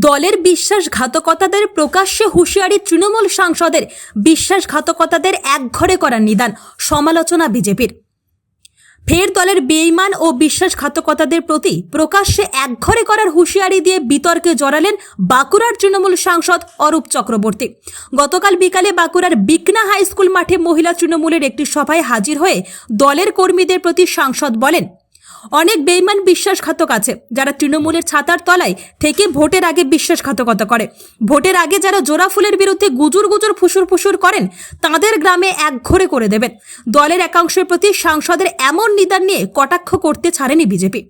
দলের বিশ্বাসঘাতকতাদের প্রকাশ্যে হুঁশিয়ারি তৃণমূল সাংসদের। বিশ্বাসঘাতকতাদের একঘরে করার নিদান, সমালোচনা বিজেপির। ফের দলের বেঈমান ও বিশ্বাসঘাতকতাদের প্রতি প্রকাশ্যে একঘরে করার হুঁশিয়ারি দিয়ে বিতর্কে জড়ালেন বাঁকুড়ার তৃণমূল সাংসদ অরূপ চক্রবর্তী। গতকাল বিকালে বাঁকুড়ার বিকনা হাই স্কুল মাঠে মহিলা তৃণমূলের একটি সভায় হাজির হয়ে দলের কর্মীদের প্রতি সাংসদ বলেন, অনেক বেঈমান বিশ্বাসঘাতক আছে যারা তৃণমূলের ছাতার তলায় থেকে ভোটের আগে বিশ্বাসঘাতকতা করে। ভোটের আগে যারা জোড়া ফুলের বিরুদ্ধে গুজুর গুজুর ফুসুর ফুসুর করেন তাদের গ্রামে একঘরে করে দেবেন। দলের একাংশের প্রতি সাংসদের এমন নিদান নিয়ে কটাক্ষ করতে ছাড়েনি বিজেপি।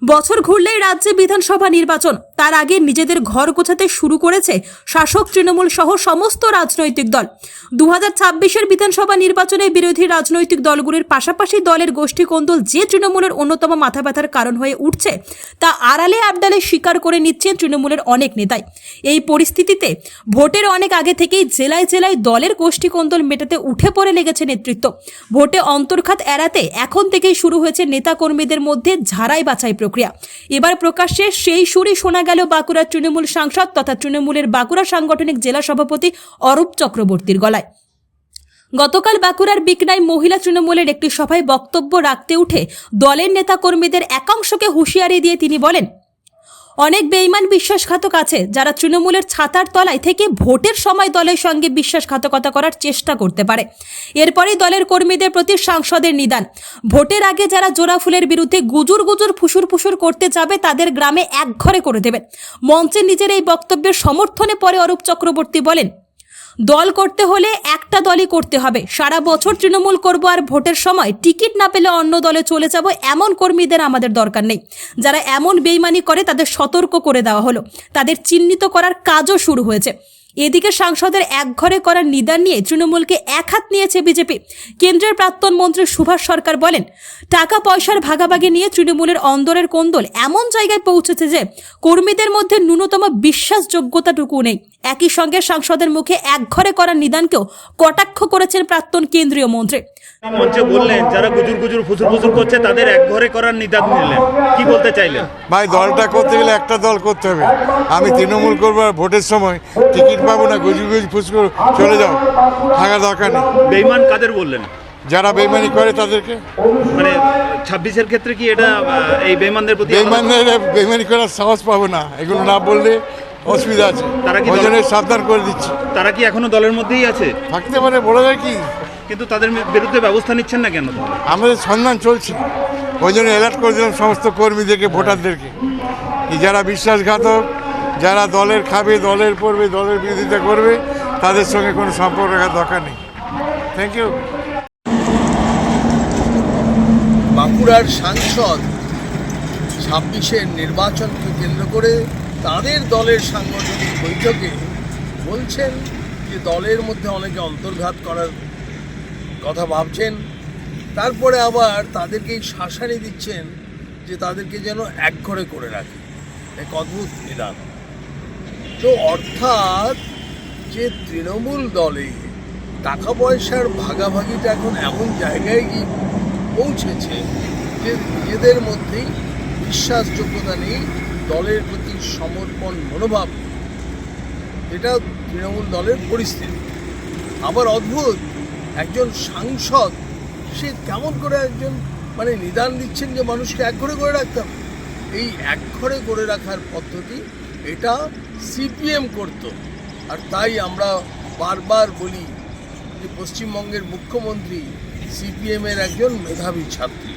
বছর ঘুরলেই রাজ্যে বিধানসভা নির্বাচন, তার আগে নিজেদের ঘর গোছাতে শুরু করেছে শাসক তৃণমূল সহ সমস্ত রাজনৈতিক দল। 2026-এর বিধানসভা নির্বাচনে বিরোধী রাজনৈতিক দলগুলির পাশাপাশি দলের গোষ্ঠী কোন্দল যে তৃণমূলের অন্যতম মাথা ব্যথার কারণ হয়ে উঠছে তা আড়ালে আবডালে স্বীকার করে নিচ্ছেন তৃণমূলের অনেক নেতাই। এই পরিস্থিতিতে ভোটের অনেক আগে থেকেই জেলায় জেলায় দলের গোষ্ঠী কোন্দল মেটাতে উঠে পড়ে লেগেছে নেতৃত্ব। ভোটে অন্তর্ঘাত এড়াতে এখন থেকেই শুরু হয়েছে নেতাকর্মীদের মধ্যে ঝাড়াই বাছাই প্রক্রিয়া। এবার প্রকাশ্যে সেই সুরই শোনা গেল বাঁকুড়ার তৃণমূল সাংসদ তথা তৃণমূলের বাঁকুড়া সাংগঠনিক জেলা সভাপতি অরূপ চক্রবর্তীর গলায়। গতকাল বাঁকুড়ার বিকনায় মহিলা তৃণমূলের একটি সভায় বক্তব্য রাখতে উঠে দলের নেতাকর্মীদের একাংশকে হুঁশিয়ারি দিয়ে তিনি বলেন, অনেক বেঈমান বিশ্বাসঘাতক আছে যারা তৃণমূলের ছাতার তলায় থেকে ভোটের সময় দলের সঙ্গে বিশ্বাসঘাতকতা করার চেষ্টা করতে পারে। এরপরেই দলের কর্মীদের প্রতি সাংসদের নিদান, ভোটের আগে যারা জোড়া ফুলের বিরুদ্ধে গুজুর গুজুর ফুসুর ফুসুর করতে যাবে তাদের গ্রামে একঘরে করে দেবেন। মঞ্চে নিজের এই বক্তব্যের সমর্থনে পরে অরূপ চক্রবর্তী বলেন, দল করতে হলে একটা দলই করতে হবে। সারা বছর তৃণমূল করব আর ভোটের সময় টিকিট না পেলে অন্য দলে চলে যাব, এমন কর্মীদের আমাদের দরকার নেই। যারা এমন বেইমানি করে তাদের সতর্ক করে দেওয়া হলো, তাদের চিহ্নিত করার কাজও শুরু হয়েছে। এদিকে সাংসদের একঘরে করার নিদান নিয়ে তৃণমূলকে এক হাত নিয়েছে বিজেপি। কেন্দ্রের প্রাক্তন মন্ত্রী সুভাষ সরকার বলেন, টাকা পয়সার ভাগাভাগি নিয়ে তৃণমূলের অন্দরের কোন্দল এমন জায়গায় পৌঁছেছে যে কর্মীদের মধ্যে ন্যূনতম বিশ্বাসযোগ্যতাটুকু নেই। একই সঙ্গে সাংসদের মুখে একঘরে করার নিদানকেও কটাক্ষ করেছেন প্রাক্তন কেন্দ্রীয় মন্ত্রী। মঞ্চে বললেন যারা গুজুর গুজুর ফুসুর ফুসুর করছে তাদের একঘরে করার নিদান নিলেন, কি বলতে চাইলেন? ভাই, দলটা করতে গেলে একটা দল করতে হবে। আমি তৃণমূল করবো আর ভোটের সময় টিকিট পাবো না, গুজুর গুজুর ফুসুর চলে যাও, থাকা দরকার নেই। বেঈমান কাদের বললেন? যারা বেইমানি করে তাদেরকে। মানে 26-এর ক্ষেত্রে কি এটা এই বেঈমানদের প্রতি? বেইমানি করার সাহস পাবো না, এগুলো না বললে অসুবিধা আছে। তারা কি সাবধান করে দিচ্ছি। তারা কি এখনো দলের মধ্যেই আছে? থাকতে পারে, বলা যায় কি, কিন্তু তাদের বিরুদ্ধে ব্যবস্থা নিচ্ছেন না কেন? আমাদের সন্ধান চলছে, ওই জন্য অ্যালার্ট করে দিলাম সমস্ত কর্মীদেরকে, ভোটারদেরকে, যারা বিশ্বাসঘাতক, যারা দলের খাবে, দলের পড়বে, দলের বিরোধিতা করবে, তাদের সঙ্গে কোনো সম্পর্ক রাখার দরকার নেই। Thank you. বাঁকুড়ার সাংসদ 26-এর নির্বাচনকে কেন্দ্র করে তাদের দলের সাংগঠনিক বৈঠকে বলছেন যে দলের মধ্যে অনেকে অন্তর্ঘাত করার কথা ভাবছেন, তারপরে আবার তাদেরকেই শাসানি দিচ্ছেন যে তাদেরকে যেন একঘরে করে রাখে। এক অদ্ভুত নিদান। তো অর্থাৎ যে তৃণমূল দলে টাকা পয়সার ভাগাভাগিটা এখন এমন জায়গায় গিয়ে পৌঁছেছে যে নিজেদের মধ্যেই বিশ্বাসযোগ্যতা নেই, দলের প্রতি সমর্পণ মনোভাব নেই। এটা তৃণমূল দলের পরিস্থিতি। আবার অদ্ভুত, একজন সাংসদ সে কেমন করে একজন নিদান দিচ্ছেন যে মানুষকে একঘরে করে রাখতে হবে। এই একঘরে করে রাখার পদ্ধতি এটা সিপিএম করত, আর তাই আমরা বারবার বলি যে পশ্চিমবঙ্গের মুখ্যমন্ত্রী সিপিএমের একজন মেধাবী ছাত্রী।